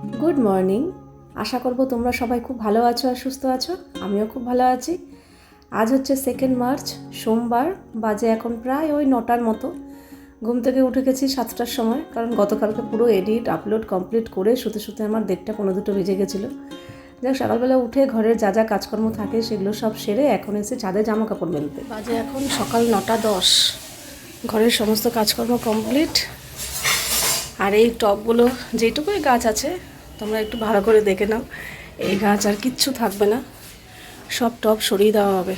Good morning. আশা করব তোমরা সবাই খুব ভালো আছো আর সুস্থ আছো। আমিও খুব ভালো আছি। আজ হচ্ছে 2 মার্চ, সোমবার। বাজে এখন প্রায় ওই 9টার মতো। ঘুম থেকে উঠে গেছি 7টার সময়, কারণ গতকালকে পুরো এডিট আপলোড কমপ্লিট করে শুতে শুতে আমার 1:30 পৌনে 2 বেজে গেছিলো। যাক, সকালবেলা উঠে ঘরের যা যা কাজকর্ম থাকে সেগুলো সব সেরে এখন এসে ছাদে জামা কাপড় মেলতে। বাজে এখন সকাল 9:10। ঘরের সমস্ত কাজকর্ম কমপ্লিট। আর এই টবগুলো যেটুকুই গাছ আছে তোমরা একটু ভালো করে দেখে নাও। এই গাছ আর কিচ্ছু থাকবে না, সব টব সরিয়ে দেওয়া হবে।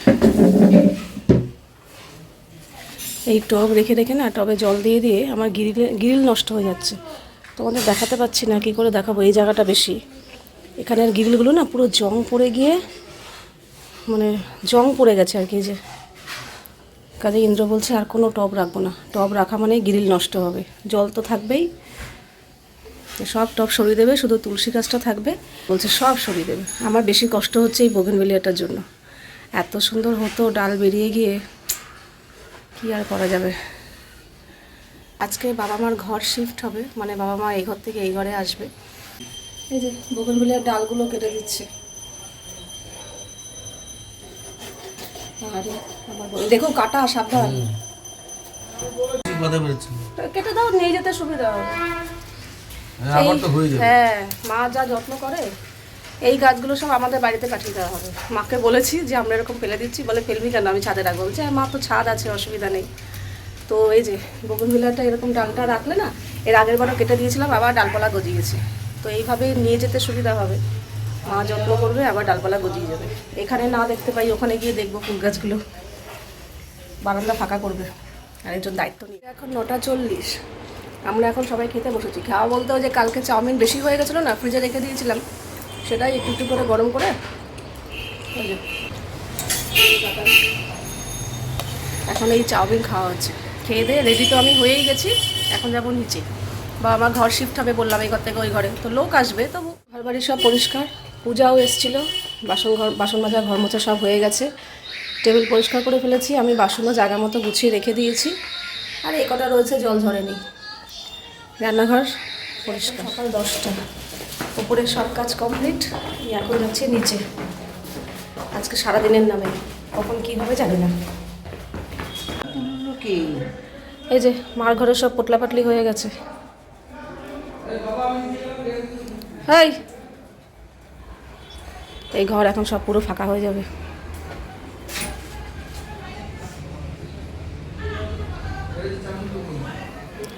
এই টব রেখে রেখে না, টবে জল দিয়ে দিয়ে আমার গ্রিল নষ্ট হয়ে যাচ্ছে। তোমাদের দেখাতে পাচ্ছি না, কী করে দেখাবো। এই জায়গাটা বেশি, এখানের গ্রিলগুলো না পুরো জং পড়ে গিয়ে মানে জং পড়ে গেছে আর কি। যে কাজে ইন্দ্র বলছে আর কোনো টব রাখবো না, টব রাখা মানে গ্রিল নষ্ট হবে। জল তো থাকবেই, সব টব সরিয়ে দেবে, শুধু তুলসী গাছটা থাকবে। বলছে সব সরিয়ে দেবে। আমার বেশি কষ্ট হচ্ছে এই বোগেনভেলিয়াটার জন্য। এত সুন্দর হতো, ডাল বেরিয়ে গিয়ে কি আর করা যাবে। আজকে বাবা মার ঘর শিফট হবে, মানে বাবা মা এই ঘর থেকে এই ঘরে আসবে। এই যে বোগেনভেলিয়ার ডালগুলো কেটে দিচ্ছে। আরে দেখো, কাটা, সাবধান। কেটে দাও, নিয়ে যেতে সুবিধা হবে। হ্যাঁ, মা যা যত্ন করে। এই গাছগুলো সব আমাদের বাড়িতে পাঠিয়ে দেওয়া হবে। মাকে বলেছি যে আমরা এরকম ফেলে দিচ্ছি, বলে ফেলবি কেন, আমি ছাদে রাখবো। বলছে মা তো ছাদ আছে, অসুবিধা নেই। তো এই যে বোগেনভেলিয়াটা এরকম ডালটা রাখলে না, এর আগের বারও কেটে দিয়েছিলাম, আবার ডালপালা গজিয়েছে। তো এইভাবে নিয়ে যেতে সুবিধা হবে। মা যত্ন করবে, আবার ডালপালা গজিয়ে যাবে। এখানে না দেখতে পাই, ওখানে গিয়ে দেখবো ফুল গাছগুলো। বারান্দা ফাঁকা করবে আর একজন দায়িত্ব নিয়ে। এখন 9:40। আমরা এখন সবাই খেতে বসেছি। খাওয়া বলতেও যে কালকে চাউমিন বেশি হয়ে গেছিলো না, ফ্রিজে রেখে দিয়েছিলাম, সেটাই একটু একটু করে গরম করে এখন এই চাউমিন খাওয়া হচ্ছে। খেয়ে দিয়ে রেডি তো আমি হয়েই গেছি। এখন যাবো নিচে, বা আমার ঘর শিফট হবে বললাম, এই ঘর থেকে ওই ঘরে। তো লোক আসবে, তবু ঘর বাড়ি সব পরিষ্কার। পূজাও এসেছিলো, বাসন মাজা, ঘর মোছা সব হয়ে গেছে। টেবিল পরিষ্কার করে ফেলেছি, আমি বাসনও জায়গা মতো গুছিয়ে রেখে দিয়েছি। আর এই কটা রয়েছে, জল ঝরেনি। রান্নাঘর পরিষ্কার। সকাল 10টা, উপরে সব কাজ কমপ্লিট। এখন যাচ্ছি নিচে। আজকে সারাদিনের নামে, কখন কী হবে জানি না। এই যে মার ঘরে সব পোটলা পাটলি হয়ে গেছে। এই ঘর এখন সব পুরো ফাঁকা হয়ে যাবে।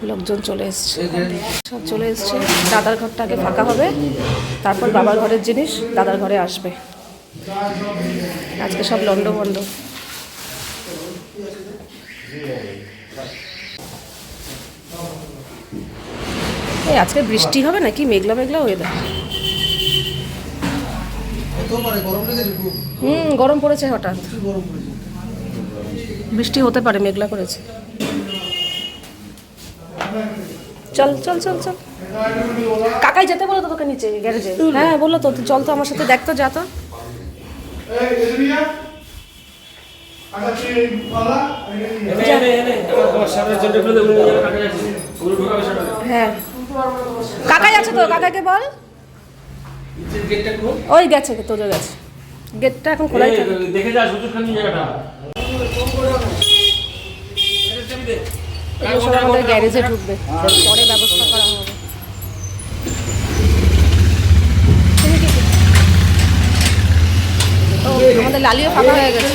লোকজন চলে এসছে, সব চলে এসছে। দাদার ঘরটা আগে ফাঁকা হবে, তারপর বাবার ঘরের জিনিস দাদার ঘরে আসবে। আজকে সব লন্ডভন্ড। এই আজকে বৃষ্টি হবে নাকি, মেঘলা মেঘলা ওয়েদার। গরম পড়েছে হঠাৎ। বৃষ্টি হতে পারে, মেঘলা করেছে। চল চল চল চল, কাকাই যেতে বলো তো তোকে নিচে গ্যারেজে। হ্যাঁ বললো তো, চল তো আমার সাথে, দেখতো, যা তো। হ্যাঁ কাকাই আছে তো, কাকাকে বল। ওই গেছে, তোদের গেছে, গেটটা এখন খোলাই থাকে। আমাদের গ্যারেজে ঢুকবে, পরে ব্যবস্থা করা হবে। আমাদের লালিও ফাঁকা হয়ে গেছে।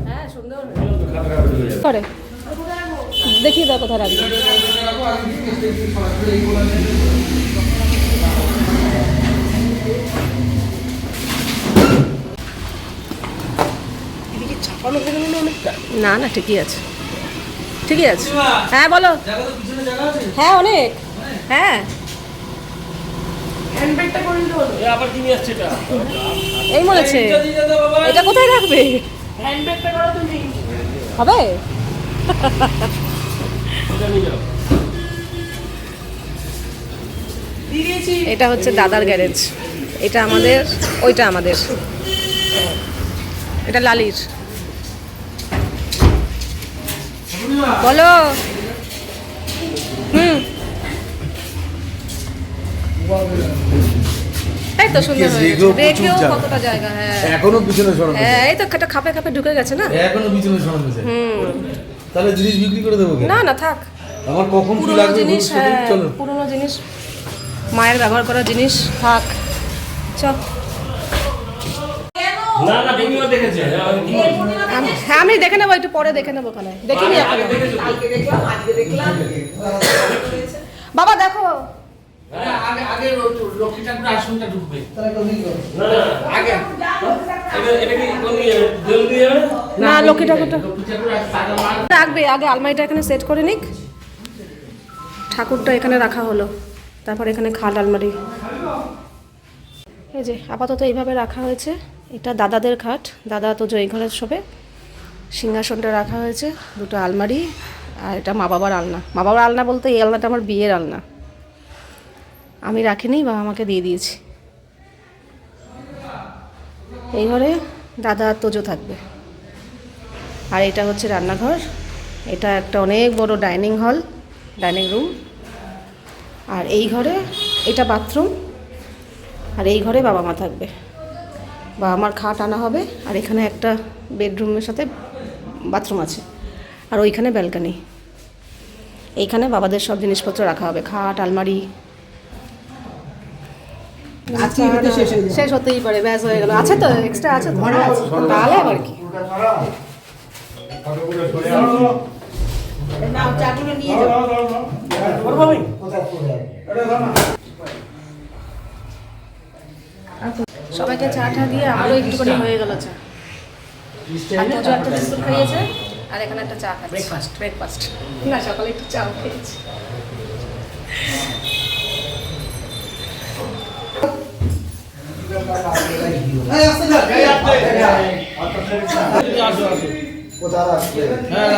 হ্যাঁ সুন্দর করে দেখিয়ে দাও কোথায় রাখবে। না না, ঠিকই আছে, ঠিকই আছে। হ্যাঁ বলো। হ্যাঁ অনেক। হ্যাঁ এই বলেছে, এটা কোথায় রাখবে? হবে। এটা হচ্ছে দাদার গ্যারেজ। এটা আমাদের, ওইটা আমাদের, এটা লালির। বলো। এই তো সুন্দর হয়েছে, দেখেও কতটা জায়গা। হ্যাঁ এখনো পিছনে সরানো, হ্যাঁ এই তো একটা খাপে খাপে ঢুকে গেছে না, এখনো পিছনে সরানো যায়। তাহলে জিনিস বিক্রি করে দেবো? না না থাক, আমার কখন কি পুরনো লাগবে জিনিস, হ্যাঁ চলো। পুরনো জিনিস, মায়ের ব্যবহার করা জিনিস থাক, চল। না না ভিডিও দেখেছে, হ্যাঁ আমি দেখে নেবো, একটু পরে দেখে নেবো, ওখানে দেখিনি এখন। কালকে দেখলাম, আজকে দেখলাম। বাবা দেখো, আগে আগে লক্ষ্মী ঠাকুর আসনটা ঢুকবে। না না আগে এটা কি কোন দিয়ে জল দিয়ে না লক্ষ্মী ঠাকুরটা লক্ষ্মী ঠাকুর আর সাদা মাল রাখবে, আগে আলমারিটা এখানে সেট করে নিক, ঠাকুরটা এখানে রাখা হলো, তারপর এখানে খাট আলমারি। এই যে আপাতত এইভাবে রাখা হয়েছে, এটা দাদাদের খাট, দাদা তো জয় ঘরের শোবে, সিংহাসনটা রাখা হয়েছে, দুটো আলমারি, আর এটা মা বাবার আলনা। মা বাবার আলনা বলতে এই আলনাটা আমার বিয়ের আলনা, আমি রাখিনি, বাবা আমাকে দিয়ে দিয়েছি। এই ঘরে দাদা আর তোজো থাকবে। আর এটা হচ্ছে রান্নাঘর, এটা একটা অনেক বড় ডাইনিং হল, ডাইনিং রুম। আর এই ঘরে এটা বাথরুম, আর এই ঘরে বাবা মা থাকবে, বাবা মার খাট আনা হবে, আর এখানে একটা বেডরুমের সাথে বাথরুম আছে, আর ওইখানে ব্যালকানি। এইখানে বাবাদের সব জিনিসপত্র রাখা হবে, খাট আলমারি। শেষ হতেই পারে, ব্যাস হয়ে গেল। আছে তো এক্সট্রা আছে তো, তাহলে আবার কি। নাও চাগুলো নিয়ে যাও। সবাইকে চা টা দিয়ে আমারও একটুখানি হয়ে গেল চা। আর তোজো একটা বিস্কুট খাইয়েছে, আর এখানে একটা চা খাচ্ছে, ব্রেকফাস্ট। না সকালে একটু চা খেয়েছি। হ্যাঁ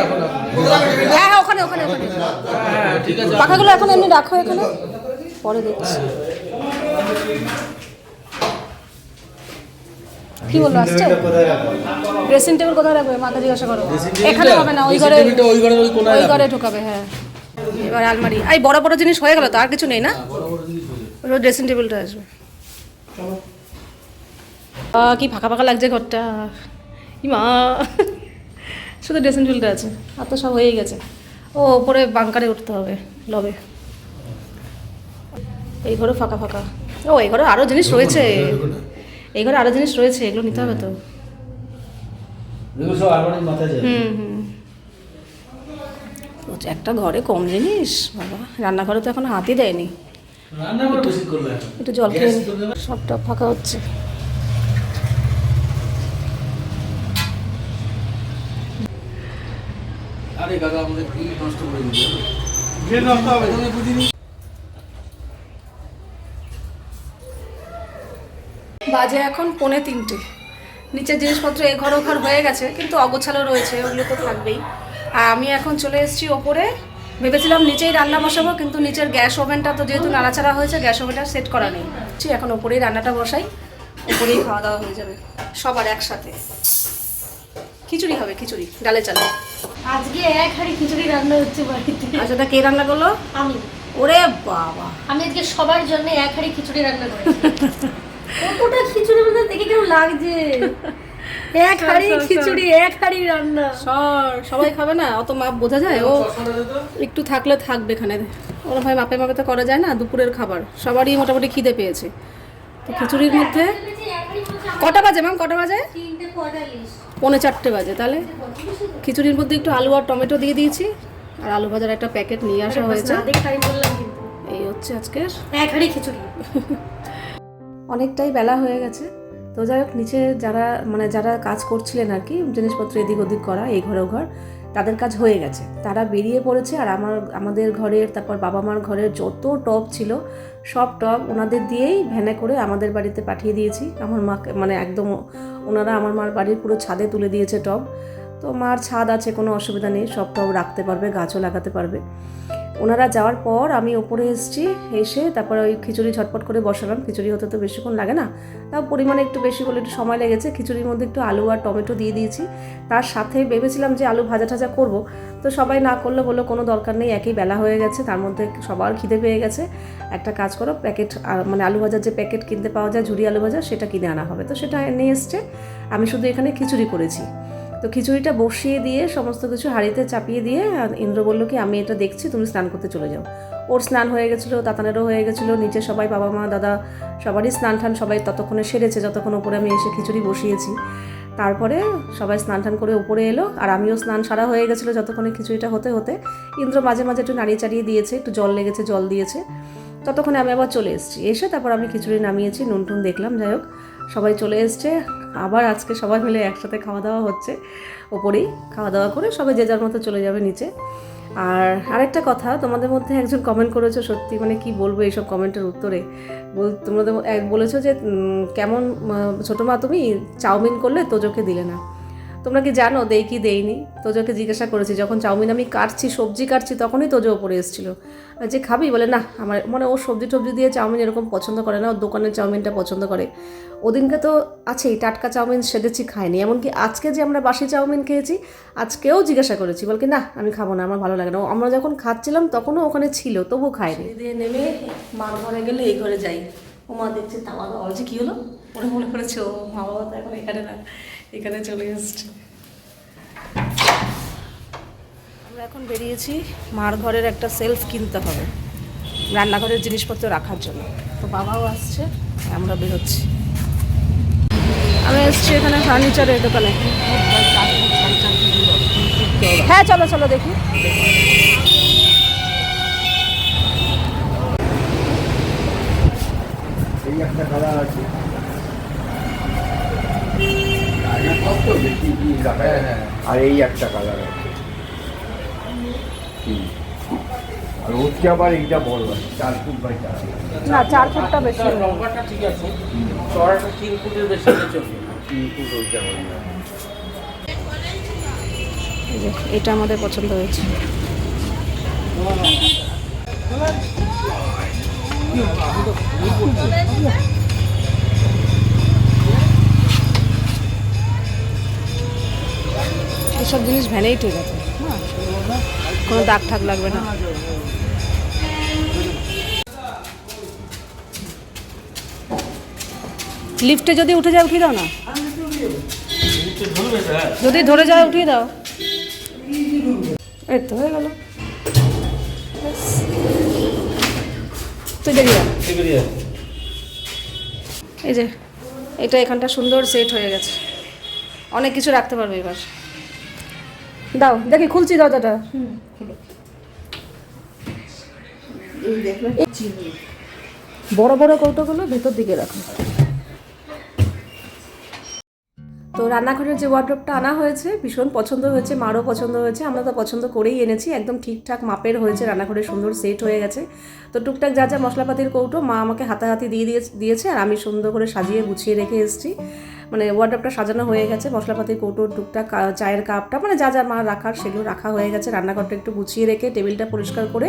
হ্যাঁ ওখানে ওখানে ওখানে পাখাগুলো এখন এমনি রাখো এখানে, পরে দেখছি। কি বললো আসছে? ড্রেসিং টেবিল কোথায় রাখবে? মাকে জিজ্ঞাসা করো। এখানে হবে না, ওই ঘরে, ওই ঘরে ঢুকাবে। হ্যাঁ এবার আলমারি, এই বড় বড় জিনিস হয়ে গেল তো, আর কিছু নেই না, ড্রেসিং টেবিলটা আসবে। কি ফাঁকা ফাঁকা লাগছে ঘরটা, মা শুধু ড্রেসিং টেবিলটা আছে, আর তো সব হয়ে গেছে। ও ওপরে বাংকারে উঠতে হবে, লবে। এই ঘরে ফাঁকা ফাঁকা। ও এই ঘরে আরও জিনিস রয়েছে, এই ঘরে আরও জিনিস রয়েছে, এগুলো নিতে হবে তো। একটা ঘরে কম জিনিস বাবা, রান্নাঘরে তো এখন হাতই দেয়নি। একটু জল খেয়ে সবটা ফাঁকা হচ্ছে। আরে দাদা আমাদের কি নষ্ট করে দিল, যে নষ্ট হবে তুমি বুঝিনি। বাজে এখন 2:45, নিচের জিনিসপত্র এ ঘর ও ঘর হয়ে গেছে, কিন্তু অগোছালো রয়েছে, ওগুলো তো থাকবেই। আর আমি এখন চলে এসেছি ওপরে, ভেবেছিলাম নিচেই রান্না বসাবো, কিন্তু নিচের গ্যাস ওভেনটা তো যেহেতু নাড়াচাড়া হয়েছে, গ্যাস ওভেনটা সেট করা নেই। এখন ওপরেই রান্নাটা বসাই, ওপরেই খাওয়া দাওয়া হয়ে যাবে সবার একসাথে। খিচুড়ি হবে, খিচুড়ি ডালে চালে। আজকে এক হাঁড়ি খিচুড়ি রান্না হচ্ছে বাড়িতে। আচ্ছা তা কে রান্না করলো? আমি। ওরে বাবা, আমি আজকে সবার জন্য এক হাঁড়ি খিচুড়ি রান্না করেছি। কতটা খিচুড়ি মধ্যে দেখে কেমন লাগছে, এক হাঁড়ি খিচুড়ি, এক হাঁড়ি রান্না। সবাই খাবে না, অত মাপ বোঝা যায়? ও একটু থাকলে থাকবে এখানে, ওরা ভাই মাপে মাপে তো করা যায় না। দুপুরের খাবার সবারই মোটামুটি খিদে পেয়েছে, তো খিচুড়ির মধ্যে কটা বাজে ম্যাম? কটা বাজে? 3:45 বাজে। তাহলে খিচুড়ির মধ্যে একটু আলু আর টমেটো দিয়ে দিয়েছি, আর আলু ভাজার একটা প্যাকেট নিয়ে আসা হয়েছে। এই হচ্ছে আজকের এক হাঁড়ি খিচুড়ি। অনেকটাই বেলা হয়ে গেছে, তো যাই হোক নিচে যারা কাজ করছিলেন আর কি, জিনিসপত্র এদিক ওদিক করা, এই ঘরে ঘর, তাদের কাজ হয়ে গেছে, তারা বেরিয়ে পড়েছে। আর আমাদের ঘরের, তারপর বাবা মার ঘরের যত টব ছিল সব টব ওনাদের দিয়েই ভ্যানে করে আমাদের বাড়িতে পাঠিয়ে দিয়েছি। আমার মাকে একদম ওনারা আমার মার বাড়ির পুরো ছাদে তুলে দিয়েছে টব। তো মার ছাদ আছে, কোনো অসুবিধা নেই, সব টব রাখতে পারবে, গাছও লাগাতে পারবে। ওনারা যাওয়ার পর আমি ওপরে এসেছি, এসে তারপর ওই খিচুড়ি ঝটপট করে বসালাম। খিচুড়ি হতে তো বেশিক্ষণ লাগে না, তাও পরিমাণে একটু বেশি বলে একটু সময় লেগেছে। খিচুড়ির মধ্যে একটু আলু আর টমেটো দিয়ে দিয়েছি, তার সাথে ভেবেছিলাম যে আলু ভাজা টাজা করবো, তো সবাই না করলে বললো কোনো দরকার নেই, একই বেলা হয়ে গেছে, তার মধ্যে সবার খিদে পেয়ে গেছে, একটা কাজ করো প্যাকেট মানে আলু ভাজার যে প্যাকেট কিনতে পাওয়া যায় ঝুরি আলু ভাজা, সেটা কিনে আনা হবে। তো সেটা নিয়ে এসছে, আমি শুধু এখানে খিচুড়ি করেছি। তো খিচুড়িটা বসিয়ে দিয়ে সমস্ত কিছু হাঁড়িতে চাপিয়ে দিয়ে ইন্দ্র বললো কি আমি এটা দেখছি, তুমি স্নান করতে চলে যাও। ওর স্নান হয়ে গেছিলো, তাতানেরও হয়ে গেছিলো, নিচে সবাই বাবা মা দাদা সবারই স্নান টান সবাই ততক্ষণে সেরেছে, যতক্ষণ ওপরে আমি এসে খিচুড়ি বসিয়েছি। তারপরে সবাই স্নান টান করে উপরে এলো, আর আমিও স্নান সারা হয়ে গেছিলো যতক্ষণে খিচুড়িটা হতে হতে। ইন্দ্র মাঝে মাঝে একটু নাড়িয়ে চাড়িয়ে দিয়েছে, একটু জল লেগেছে জল দিয়েছে, ততক্ষণে আমি আবার চলে এসেছি। এসে তারপর আমি খিচুড়ি নামিয়েছি, নুন টুন দেখলাম, যাই হোক সবাই চলে এসছে। আবার আজকে সবাই মিলে একসাথে খাওয়া দাওয়া হচ্ছে, ওপরেই খাওয়া দাওয়া করে সবাই যে যার মতো চলে যাবে নিচে। আর আরেকটা কথা, তোমাদের মধ্যে একজন কমেন্ট করেছো, সত্যি মানে কি বলবো এইসব কমেন্টের উত্তরে, তোমাদের বলেছো যে কেমন ছোটো মা তুমি চাউমিন করলে তোজোকে দিলে না। তোমরা কি জানো দেই কি দেইনি? তোজোকে জিজ্ঞাসা করেছি, যখন চাউমিন আমি কাটছি সবজি কাটছি তখনই তোজো ওপরে এসেছিলো, যে খাবি? বলে না, আমার মানে ও সবজি টবজি দিয়ে চাউমিন এরকম পছন্দ করে না, ওর দোকানের চাউমিনটা পছন্দ করে। ওদিনকে তো আছেই টাটকা চাউমিন সেজেছি, খায়নি। এমনকি আজকে যে আমরা বাসি চাউমিন খেয়েছি, আজকেও জিজ্ঞাসা করেছি, বলকে না আমি খাবো না, আমার ভালো লাগে না। আমরা যখন খাচ্ছিলাম তখনও ওখানে ছিল, তবু খায়নি। দিয়ে নেমে মার ঘরে গেলে এই ঘরে যাই, ও মা দেখছে তামা বলছে কী হলো, ওরা মনে করেছে ও মা বাবা তো এখন এখানে না, এখানে চলে এসছে। আমরা এখন বেরিয়েছি, মার ঘরের একটা সেলফ কিনতে হবে রান্নাঘরের জিনিসপত্র রাখার জন্য। তো বাবাও আসছে, আমরা বেরোচ্ছি। আমি এসছি এখানে ফার্নিচারের দোকানে। হ্যাঁ চলো চলো দেখি। এই একটা কালার আছে, আর এই একটা কালার আছে, আর হচ্ছে আবার এইটা বড় আছে 4 ফুট বাই 4। না 4 ফুটটা বেশি, লম্বাটা ঠিক আছে, চড়াটা 3 ফুটের বেশি হলে চলবে। 3 ফুট ওইটা বড় না। এই যে এটা আমাদের পছন্দ হয়েছে। এইসব জিনিস ভ্যানেই ঠিক আছে, কোনো দাগ ঠাক লাগবে না। লিফটে যদি উঠে যায় উঠিয়ে দাও না, যদি ধরে যায় উঠিয়ে দাও। এই তো হয়ে গেল, তুই দেখি এই যে এটা এখানটা সুন্দর সেট হয়ে গেছে, অনেক কিছু রাখতে পারবে এবার। দাও দেখি, খুলছি দরজাটা। বড় বড় কৌটোগুলো ভেতর দিকে রাখো। তো রান্নাঘরের যে ওয়ার্ড্রপটা আনা হয়েছে ভীষণ পছন্দ হয়েছে, মারও পছন্দ হয়েছে, আমরা তো পছন্দ করেই এনেছি, একদম ঠিকঠাক মাপের হয়েছে, রান্নাঘরে সুন্দর সেট হয়ে গেছে। তো টুকটাক যা যা মশলাপাতির কৌটো মা আমাকে হাতাহাতি দিয়েছে, আর আমি সুন্দর করে সাজিয়ে গুছিয়ে রেখে এসেছি। মানে ওয়ার্ড্রপটা সাজানো হয়ে গেছে, মশলাপাতির কৌটো টুকটাক চায়ের কাপটা মানে যা যা মা রাখার সেগুলো রাখা হয়ে গেছে। রান্নাঘরটা একটু গুছিয়ে রেখে টেবিলটা পরিষ্কার করে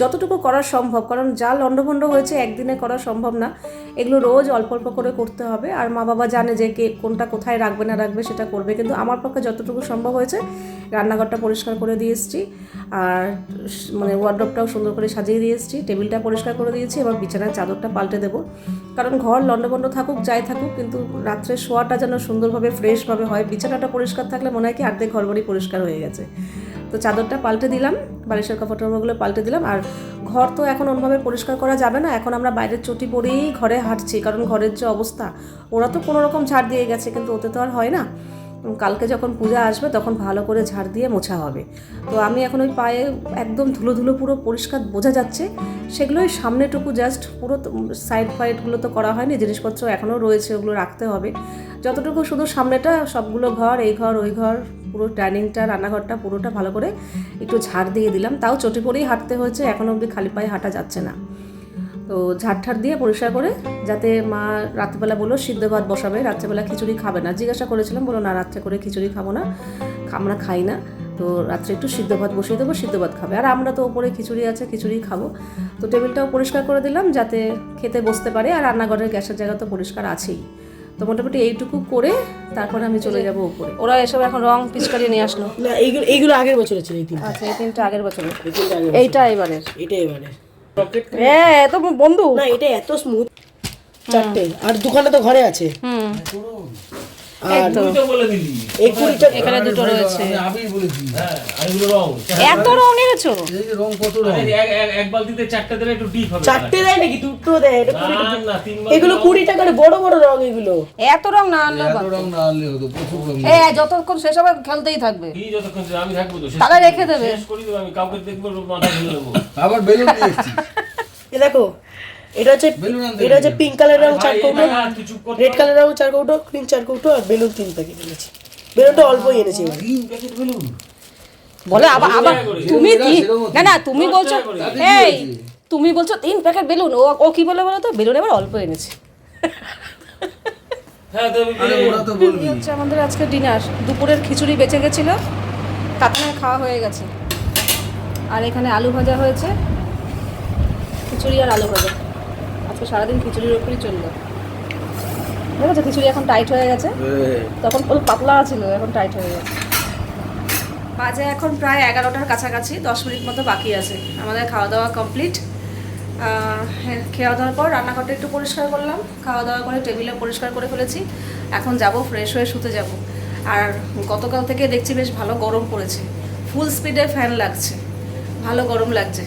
যতটুকু করা সম্ভব, কারণ যা লণ্ডভণ্ড হয়েছে একদিনে করা সম্ভব না, এগুলো রোজ অল্প অল্প করে করতে হবে। আর মা বাবা জানে যে কে কোনটা কোথায় রাখবে না রাখবে সেটা করবে, কিন্তু আমার পক্ষে যতটুকু সম্ভব হয়েছে রান্নাঘরটা পরিষ্কার করে দিয়ে এসেছি, আর মানে ওয়ার্ড্রপটাও সুন্দর করে সাজিয়ে দিয়ে এসেছি, টেবিলটা পরিষ্কার করে দিয়েছি। এবার বিছানার চাদরটা পাল্টে দেবো, কারণ ঘর লণ্ডভণ্ড থাকুক যাই থাকুক, কিন্তু রাত্রে শোয়াটা যেন সুন্দরভাবে ফ্রেশভাবে হয়। বিছানাটা পরিষ্কার থাকলে মনে হয় কি অর্ধেক ঘরবাড়ি পরিষ্কার হয়ে গেছে। তো চাদরটা পাল্টে দিলাম, বালিশের কাপড় টাপড়গুলো পাল্টে দিলাম। আর ঘর তো এখন অন্যভাবে পরিষ্কার করা যাবে না, এখন আমরা বাইরের চটি পরেই ঘরে হাঁটছি, কারণ ঘরের যে অবস্থা, ওরা তো কোনো রকম ঝাড় দিয়ে গেছে, কিন্তু ওতে তো আর হয় না। কালকে যখন পূজা আসবে তখন ভালো করে ঝাড় দিয়ে মোছা হবে। তো আমি এখন ওই পায়ে একদম ধুলো ধুলো পুরো পরিষ্কার বোঝা যাচ্ছে, সেগুলোই সামনেটুকু জাস্ট, পুরো সাইড ফাইডগুলো তো করা হয়নি, জিনিসপত্র এখনও রয়েছে, ওগুলো রাখতে হবে। যতটুকু শুধু সামনেটা, সবগুলো ঘর, এই ঘর ওই ঘর, পুরো ডাইনিংটা রান্নাঘরটা পুরোটা ভালো করে একটু ঝাড় দিয়ে দিলাম। তাও চটি পরেই হাঁটতে হয়েছে, এখনও অবধি খালি পায়ে হাঁটা যাচ্ছে না। তো ঝাড় দিয়ে পরিষ্কার করে, যাতে মা রাত্রিবেলা বললো সিদ্ধ ভাত বসাবে, রাত্রেবেলা খিচুড়ি খাবে না। জিজ্ঞাসা করেছিলাম, বলো না রাত্রে করে খিচুড়ি খাবো না, আমরা খাই না। তো রাত্রে একটু সিদ্ধ ভাত বসিয়ে দেবো, সিদ্ধ ভাত খাবে। আর আমরা তো ওপরে খিচুড়ি আছে, খিচুড়ি খাবো। তো টেবিলটাও পরিষ্কার করে দিলাম যাতে খেতে বসতে পারে, আর রান্নাঘরের গ্যাসের জায়গা তো পরিষ্কার আছেই। তো মোটামুটি এইটুকু করে তারপরে আমি চলে যাব উপরে। ওরা এসব এখন রং পিচকারি নিয়ে আসলো। না এইগুলো আগের বছরে ছিল, এই তিন আচ্ছা, এই তিনটা আগের বছরের, এই তিনটা আগের এইটা এবারের। এটা এবারে হ্যাঁ, তো বন্ধু। না এটা এত স্মুথ, চারটে। আর দুখানা তো ঘরে আছে। হুম, আর তুই তো বলে দিলি। এই কুড়িটা এখানে দুটো রয়েছে। হ্যাঁ, আর এগুলো রং। এত রং এনেছো? আরে এক বালতিতে 4টে দিলে একটু ডিপ হবে। চারটে দেয় নাকি? দুটো দেয়। এটা না, 20 না, 3 বালতি। এগুলো 20 টাকার বড় বড় রং এগুলো। এত রং না আনলে যতক্ষণ শেষ হবে খেলতেই থাকবে। কি যতক্ষণ আমি থাকবো তো শেষ তাহলে রেখে দেবে। শেষ করে দেবো আমি, কাউকে দেখবো মাথা ঢেলে দেবো। আবার বেলুন নিয়ে এসেছি। এ দেখো, এটা হচ্ছে পিঙ্ক কালারের রং 4 কৌটো, তুই চুপ কর। রেড কালারের রং 4 কৌটো, গ্রিন 4 কৌটো, আর বেলুন 3 প্যাকেট এনেছি। বেলুনটা অল্পই এনেছি এবার। 3 প্যাকেট বেলুন। বলে আবার তুমি কি, না না তুমি দশ বলছো, টাকা করে। এই তুমি বলছো 3 প্যাকেট বেলুন, ও কি বলে বলো তো, বেলুন এবার অল্প এনেছি। হ্যাঁ তো ওরা তো বলবি। এই হচ্ছে আমাদের আজকে ডিনার। দুপুরের খিচুড়ি বেঁচে গেছিল, কাতানের খাওয়া হয়ে গেছে। আর এখানে আলু ভাজা হয়েছে, খিচুড়ি আর আলু ভাজা। আজকে সারাদিন খিচুড়ির উপরই চললো। দেখেছো খিচুড়ি এখন টাইট হয়ে গেছে, তখন ফুল পাতলা ছিল, এখন টাইট হয়ে গেছে। বাজে এখন প্রায় 11টার কাছাকাছি, 10 মিনিট মতো বাকি আছে। আমাদের খাওয়া দাওয়া কমপ্লিট। খাওয়া দাওয়ার পর রান্নাঘরটা একটু পরিষ্কার করলাম, খাওয়া দাওয়া করে টেবিলে পরিষ্কার করে ফেলেছি। এখন যাব ফ্রেশ হয়ে শুতে যাব। আর গতকাল থেকে দেখছি বেশ ভালো গরম পড়েছে, ফুল স্পিডে ফ্যান লাগছে, ভালো গরম লাগছে।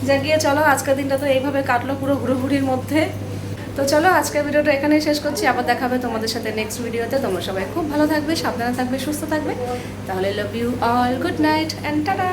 যা গিয়ে চলো, আজকের দিনটা তো এইভাবে কাটলো পুরো ঘুরোঘুরির মধ্যে। তো চলো আজকের ভিডিওটা এখানেই শেষ করছি, আবার দেখা হবে তোমাদের সাথে নেক্সট ভিডিওতে। তোমরা সবাই খুব ভালো থাকবে, সাবধানে থাকবে, সুস্থ থাকবে। তাহলে love you all, good night and tata.